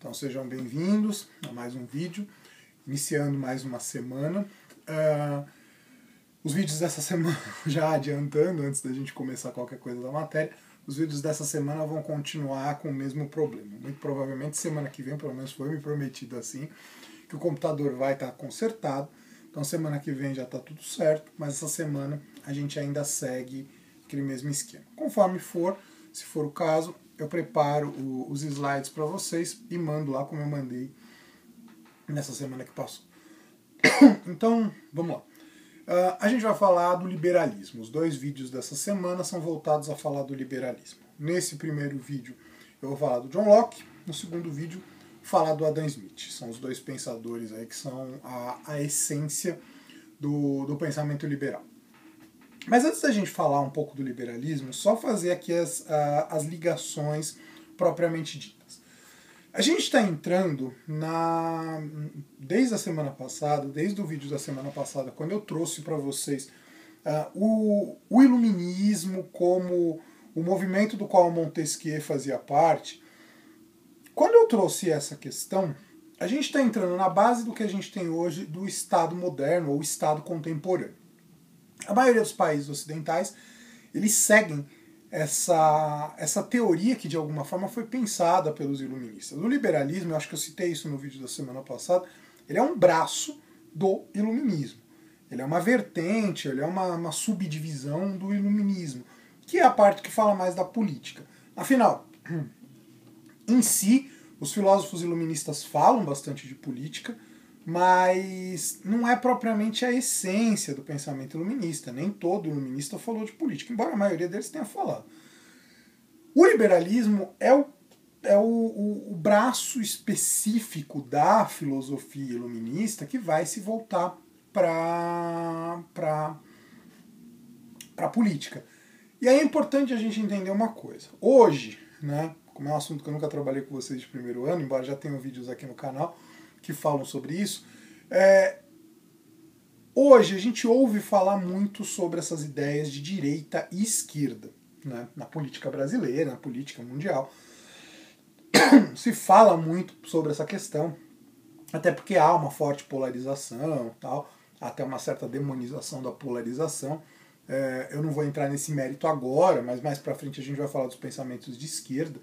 Então sejam bem-vindos a mais um vídeo, iniciando mais uma semana. Os vídeos dessa semana, já adiantando, antes da gente começar qualquer coisa da matéria, os vídeos dessa semana vão continuar com o mesmo problema. Muito provavelmente semana que vem, pelo menos foi me prometido assim, que o computador vai estar consertado. Então semana que vem já está tudo certo, mas essa semana a gente ainda segue aquele mesmo esquema. Conforme for, se for o caso, eu preparo os slides para vocês e mando lá como eu mandei nessa semana que passou. Então, vamos lá. A gente vai falar do liberalismo. Os dois vídeos dessa semana são voltados a falar do liberalismo. Nesse primeiro vídeo eu vou falar do John Locke, no segundo vídeo falar do Adam Smith. São os dois pensadores aí que são a essência do pensamento liberal. Mas antes da gente falar um pouco do liberalismo, só fazer aqui as ligações propriamente ditas. A gente está entrando desde a semana passada, desde o vídeo da semana passada, quando eu trouxe para vocês o iluminismo como o movimento do qual Montesquieu fazia parte. Quando eu trouxe essa questão, a gente está entrando na base do que a gente tem hoje do Estado moderno ou Estado contemporâneo. A maioria dos países ocidentais, eles seguem essa teoria que de alguma forma foi pensada pelos iluministas. O liberalismo, eu acho que eu citei isso no vídeo da semana passada, ele é um braço do iluminismo. Ele é uma vertente, ele é uma subdivisão do iluminismo, que é a parte que fala mais da política. Afinal, em si, os filósofos iluministas falam bastante de política, mas não é propriamente a essência do pensamento iluminista. Nem todo iluminista falou de política, embora a maioria deles tenha falado. O liberalismo é o braço específico da filosofia iluminista que vai se voltar para a política. E aí é importante a gente entender uma coisa. Hoje, né, como é um assunto que eu nunca trabalhei com vocês de primeiro ano, embora já tenham vídeos aqui no canal que falam sobre isso, hoje a gente ouve falar muito sobre essas ideias de direita e esquerda, né, na política brasileira, na política mundial. Se fala muito sobre essa questão, até porque há uma forte polarização, tal, até uma certa demonização da polarização. Eu não vou entrar nesse mérito agora, mas mais pra frente a gente vai falar dos pensamentos de esquerda.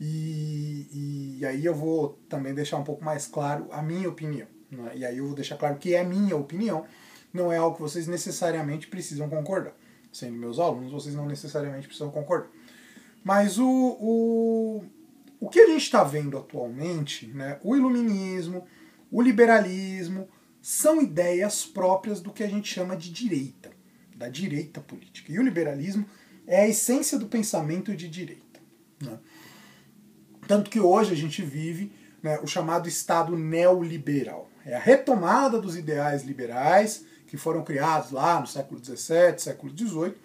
E aí eu vou também deixar um pouco mais claro a minha opinião. Né? E aí eu vou deixar claro que é minha opinião, não é algo que vocês necessariamente precisam concordar. Sendo meus alunos, vocês não necessariamente precisam concordar. Mas o que a gente está vendo atualmente, né, o iluminismo, o liberalismo, são ideias próprias do que a gente chama de direita, da direita política. E o liberalismo é a essência do pensamento de direita. Né? Tanto que hoje a gente vive, né, o chamado Estado neoliberal. É a retomada dos ideais liberais que foram criados lá no século XVII, século XVIII,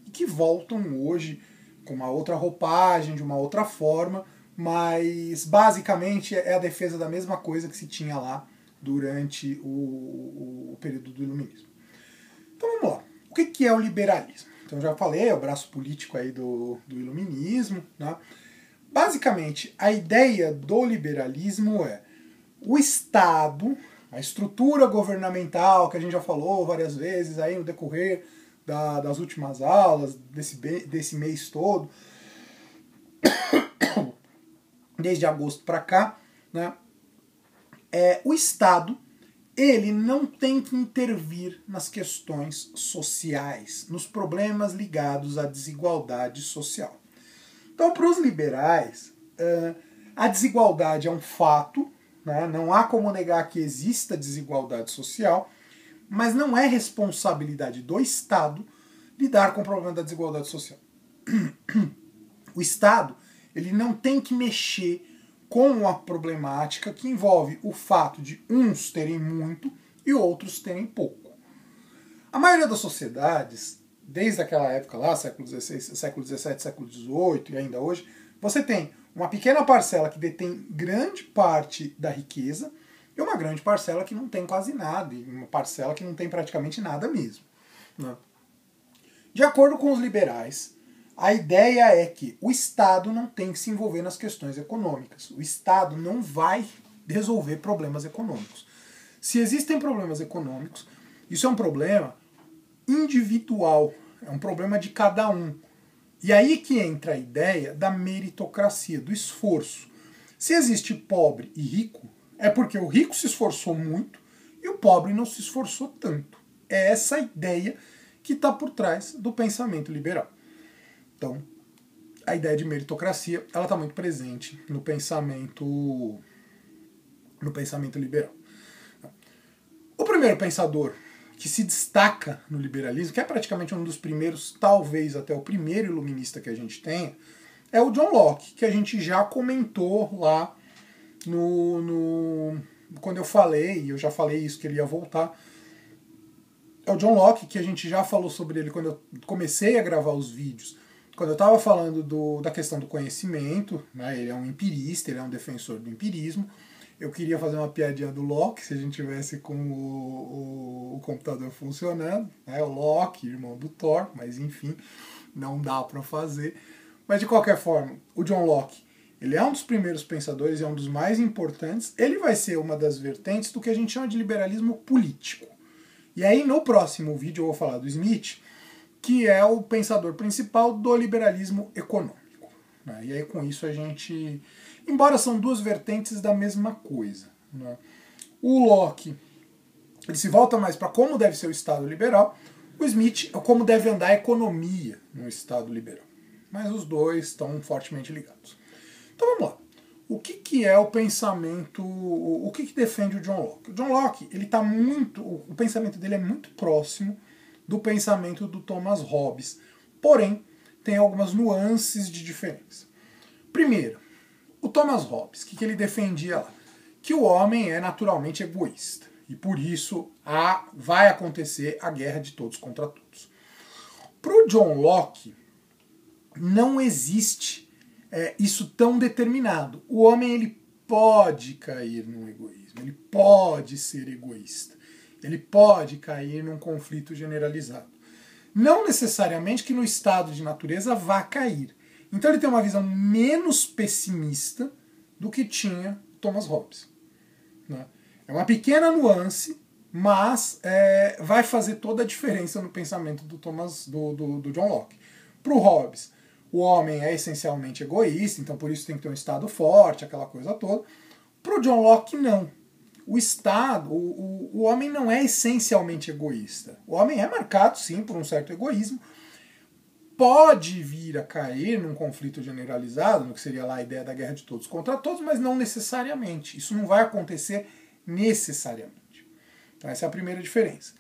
e que voltam hoje com uma outra roupagem, de uma outra forma, mas basicamente é a defesa da mesma coisa que se tinha lá durante o período do iluminismo. Então vamos lá. O que é o liberalismo? Então já falei, é o braço político aí do iluminismo, né? Basicamente, a ideia do liberalismo é o Estado, a estrutura governamental, que a gente já falou várias vezes aí no decorrer das últimas aulas, desse mês todo, desde agosto para cá, né? O Estado, ele não tem que intervir nas questões sociais, nos problemas ligados à desigualdade social. Então, para os liberais, a desigualdade é um fato, né? Não há como negar que exista desigualdade social, mas não é responsabilidade do Estado lidar com o problema da desigualdade social. O Estado, ele não tem que mexer com a problemática que envolve o fato de uns terem muito e outros terem pouco. A maioria das sociedades, desde aquela época lá, século XVI, século XVII, século XVIII e ainda hoje, você tem uma pequena parcela que detém grande parte da riqueza e uma grande parcela que não tem quase nada, e uma parcela que não tem praticamente nada mesmo. Né? De acordo com os liberais, A ideia é que o Estado não tem que se envolver nas questões econômicas. O Estado não vai resolver problemas econômicos. Se existem problemas econômicos, isso é um problema individual, é um problema de cada um. E aí que entra a ideia da meritocracia, do esforço. Se existe pobre e rico, é porque o rico se esforçou muito e o pobre não se esforçou tanto. É essa a ideia que está por trás do pensamento liberal. Então, a ideia de meritocracia, ela está muito presente no pensamento liberal. O primeiro pensador que se destaca no liberalismo, que é praticamente um dos primeiros, talvez até o primeiro iluminista que a gente tenha, é o John Locke, que a gente já comentou lá quando eu já falei isso, que ele ia voltar. É o John Locke, que a gente já falou sobre ele quando eu comecei a gravar os vídeos, quando eu estava falando da questão do conhecimento, né? Ele é um empirista, ele é um defensor do empirismo. Eu queria fazer uma piadinha do Locke, se a gente tivesse com o computador funcionando, né? O Locke, irmão do Thor, mas enfim, não dá para fazer. Mas de qualquer forma, o John Locke, ele é um dos primeiros pensadores, é um dos mais importantes. Ele vai ser uma das vertentes do que a gente chama de liberalismo político. E aí no próximo vídeo eu vou falar do Smith, que é o pensador principal do liberalismo econômico. Né? E aí com isso a gente... Embora são duas vertentes da mesma coisa. Né? O Locke, ele se volta mais para como deve ser o Estado liberal, o Smith é como deve andar a economia no Estado liberal. Mas os dois estão fortemente ligados. Então vamos lá. O que é o pensamento, o que defende o John Locke? O John Locke, ele tá o pensamento dele é muito próximo do pensamento do Thomas Hobbes, porém tem algumas nuances de diferença. Primeiro, o Thomas Hobbes, o que ele defendia lá? Que o homem é naturalmente egoísta e por isso vai acontecer a guerra de todos contra todos. Para o John Locke, não existe isso tão determinado. O homem ele pode cair num egoísmo, ele pode ser egoísta, ele pode cair num conflito generalizado. Não necessariamente que no estado de natureza vá cair. Então ele tem uma visão menos pessimista do que tinha Thomas Hobbes. Né? É uma pequena nuance, mas vai fazer toda a diferença no pensamento do John Locke. Para o Hobbes, o homem é essencialmente egoísta, então por isso tem que ter um Estado forte, aquela coisa toda. Para o John Locke, não. O Estado, o homem não é essencialmente egoísta. O homem é marcado, sim, por um certo egoísmo. Pode vir a cair num conflito generalizado, no que seria lá a ideia da guerra de todos contra todos, mas não necessariamente. Isso não vai acontecer necessariamente. Então essa é a primeira diferença.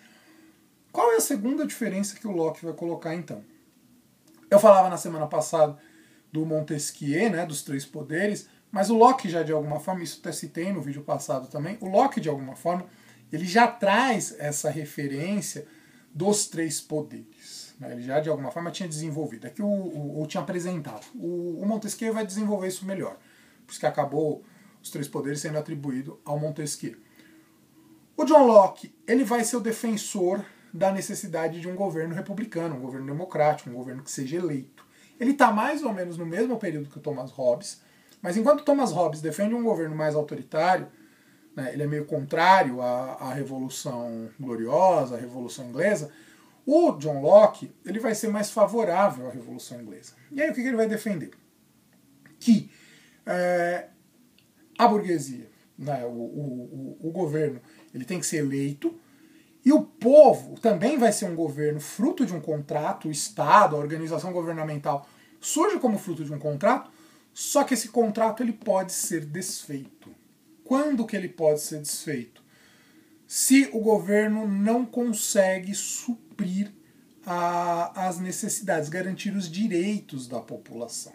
Qual é a segunda diferença que o Locke vai colocar, então? Eu falava na semana passada do Montesquieu, né, dos três poderes, mas o Locke já de alguma forma, isso até citei no vídeo passado também, o Locke de alguma forma, ele já traz essa referência dos três poderes. Né? Ele já de alguma forma tinha desenvolvido, aqui ou tinha apresentado. O Montesquieu vai desenvolver isso melhor, por isso que acabou os três poderes sendo atribuído ao Montesquieu. O John Locke, ele vai ser o defensor da necessidade de um governo republicano, um governo democrático, um governo que seja eleito. Ele está mais ou menos no mesmo período que o Thomas Hobbes, mas enquanto Thomas Hobbes defende um governo mais autoritário, né, ele é meio contrário à Revolução Gloriosa, à Revolução Inglesa, o John Locke ele vai ser mais favorável à Revolução Inglesa. E aí o que ele vai defender? Que a burguesia, né, o governo, ele tem que ser eleito, e o povo também vai ser um governo fruto de um contrato, o Estado, a organização governamental, surge como fruto de um contrato, só que esse contrato ele pode ser desfeito. Quando que ele pode ser desfeito? Se o governo não consegue suprir as necessidades, garantir os direitos da população.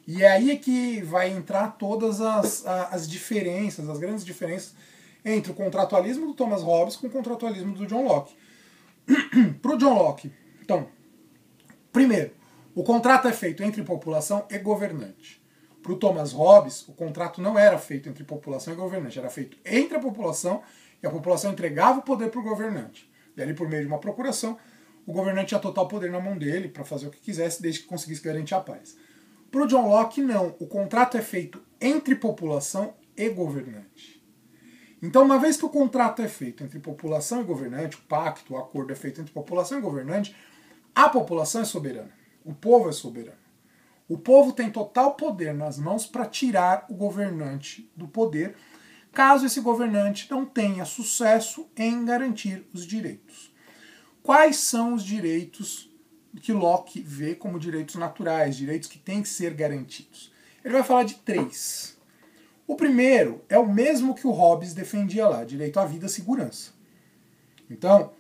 E é aí que vai entrar todas as diferenças, as grandes diferenças entre o contratualismo do Thomas Hobbes com o contratualismo do John Locke. Para o John Locke, então, primeiro, o contrato é feito entre população e governante. Para o Thomas Hobbes, o contrato não era feito entre população e governante, era feito entre a população, e a população entregava o poder para o governante. E ali, por meio de uma procuração, o governante tinha total poder na mão dele para fazer o que quisesse, desde que conseguisse garantir a paz. Para o John Locke, não. O contrato é feito entre população e governante. Então, uma vez que o contrato é feito entre população e governante, o pacto, o acordo é feito entre população e governante, a população é soberana. O povo é soberano. O povo tem total poder nas mãos para tirar o governante do poder, caso esse governante não tenha sucesso em garantir os direitos. Quais são os direitos que Locke vê como direitos naturais, direitos que têm que ser garantidos? Ele vai falar de 3. O primeiro é o mesmo que o Hobbes defendia lá, direito à vida e segurança. Então,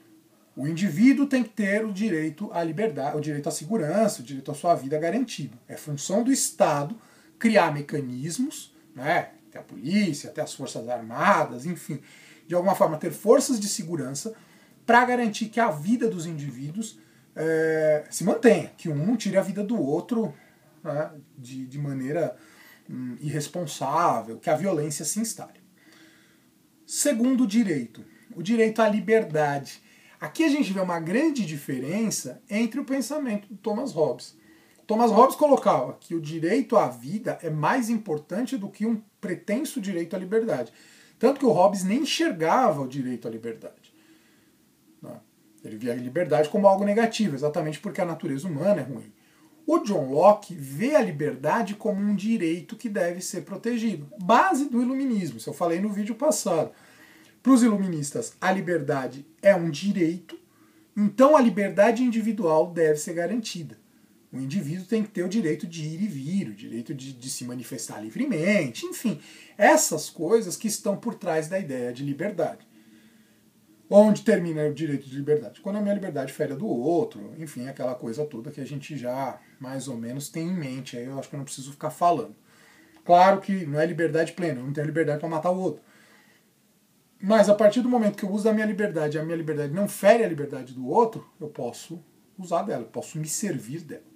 o indivíduo tem que ter o direito à liberdade, o direito à segurança, o direito à sua vida garantido. É função do Estado criar mecanismos, né, até a polícia, até as forças armadas, enfim, de alguma forma ter forças de segurança para garantir que a vida dos indivíduos se mantenha, que um não tire a vida do outro, né, de maneira irresponsável, que a violência se instale. Segundo direito, o direito à liberdade. Aqui a gente vê uma grande diferença entre o pensamento do Thomas Hobbes. Thomas Hobbes colocava que o direito à vida é mais importante do que um pretenso direito à liberdade. Tanto que o Hobbes nem enxergava o direito à liberdade. Ele via a liberdade como algo negativo, exatamente porque a natureza humana é ruim. O John Locke vê a liberdade como um direito que deve ser protegido. Base do iluminismo, isso eu falei no vídeo passado. Para os iluministas, a liberdade é um direito, então a liberdade individual deve ser garantida. O indivíduo tem que ter o direito de ir e vir, o direito de se manifestar livremente, enfim, essas coisas que estão por trás da ideia de liberdade. Onde termina o direito de liberdade? Quando a minha liberdade fere a do outro, enfim, aquela coisa toda que a gente já mais ou menos tem em mente, aí eu acho que eu não preciso ficar falando. Claro que não é liberdade plena, eu não tenho liberdade para matar o outro. Mas a partir do momento que eu uso da minha liberdade e a minha liberdade não fere a liberdade do outro, eu posso usar dela, eu posso me servir dela.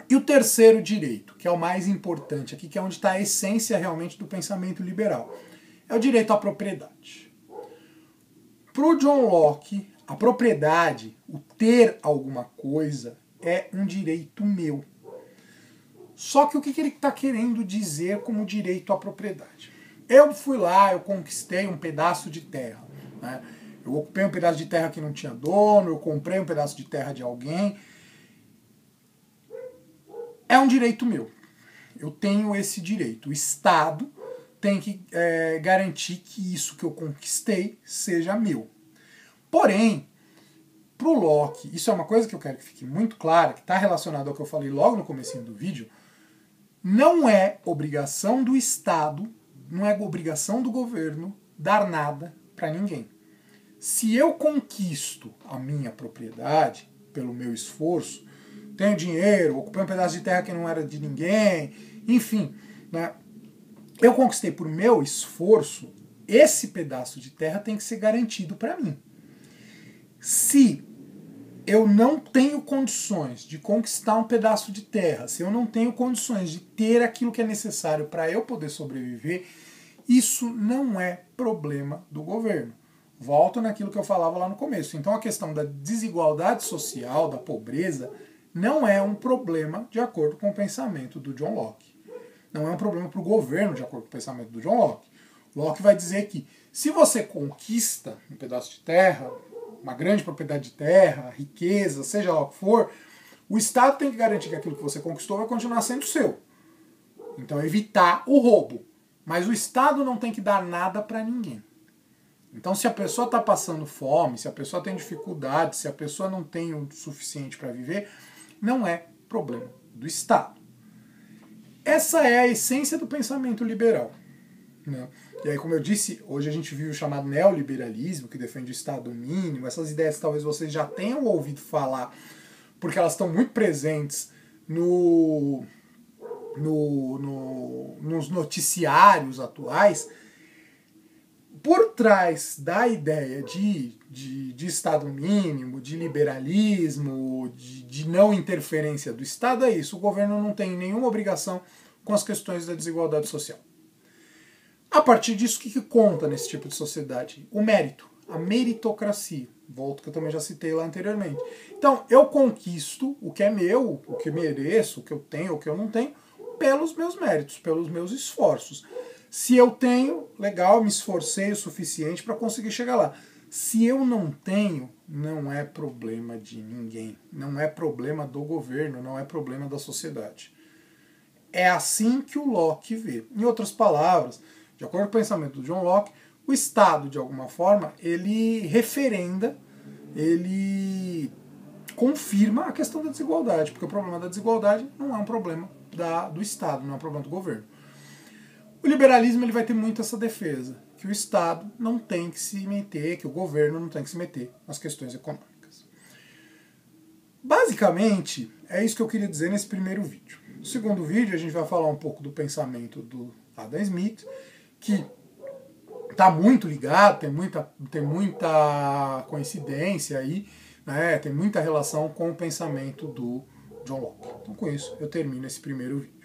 E o terceiro direito, que é o mais importante aqui, que é onde está a essência realmente do pensamento liberal, é o direito à propriedade. Para o John Locke, a propriedade, o ter alguma coisa, é um direito meu. Só que o que ele está querendo dizer como direito à propriedade? Eu fui lá, eu conquistei um pedaço de terra. Né? Eu ocupei um pedaço de terra que não tinha dono, eu comprei um pedaço de terra de alguém. É um direito meu. Eu tenho esse direito. O Estado tem que garantir que isso que eu conquistei seja meu. Porém, para o Locke, isso é uma coisa que eu quero que fique muito clara, que está relacionado ao que eu falei logo no comecinho do vídeo, não é obrigação do Estado, não é obrigação do governo dar nada para ninguém. Se eu conquisto a minha propriedade pelo meu esforço, tenho dinheiro, ocupei um pedaço de terra que não era de ninguém, enfim, né, eu conquistei por meu esforço, esse pedaço de terra tem que ser garantido para mim. Se eu não tenho condições de conquistar um pedaço de terra, se eu não tenho condições de ter aquilo que é necessário para eu poder sobreviver, isso não é problema do governo. Volto naquilo que eu falava lá no começo. Então a questão da desigualdade social, da pobreza, não é um problema de acordo com o pensamento do John Locke. Não é um problema para o governo de acordo com o pensamento do John Locke. Locke vai dizer que se você conquista um pedaço de terra, uma grande propriedade de terra, riqueza, seja lá o que for, o Estado tem que garantir que aquilo que você conquistou vai continuar sendo seu. Então evitar o roubo. Mas o Estado não tem que dar nada para ninguém. Então se a pessoa está passando fome, se a pessoa tem dificuldade, se a pessoa não tem o suficiente para viver, não é problema do Estado. Essa é a essência do pensamento liberal. Né? E aí, como eu disse, hoje a gente vive o chamado neoliberalismo, que defende o Estado mínimo. Essas ideias talvez vocês já tenham ouvido falar, porque elas estão muito presentes nos noticiários atuais. Por trás da ideia de Estado mínimo, de liberalismo, de não interferência do Estado, é isso. O governo não tem nenhuma obrigação com as questões da desigualdade social. A partir disso, o que conta nesse tipo de sociedade? O mérito, a meritocracia. Volto que eu também já citei lá anteriormente. Então, eu conquisto o que é meu, o que mereço, o que eu tenho, o que eu não tenho, pelos meus méritos, pelos meus esforços. Se eu tenho, legal, me esforcei o suficiente para conseguir chegar lá. Se eu não tenho, não é problema de ninguém. Não é problema do governo, não é problema da sociedade. É assim que o Locke vê. Em outras palavras, de acordo com o pensamento do John Locke, o Estado, de alguma forma, ele referenda, ele confirma a questão da desigualdade, porque o problema da desigualdade não é um problema do Estado, não é um problema do governo. O liberalismo ele vai ter muito essa defesa, que o Estado não tem que se meter, que o governo não tem que se meter nas questões econômicas. Basicamente, é isso que eu queria dizer nesse primeiro vídeo. No segundo vídeo, a gente vai falar um pouco do pensamento do Adam Smith, que está muito ligado, tem muita coincidência aí, né, tem muita relação com o pensamento do John Locke. Então, com isso, eu termino esse primeiro vídeo.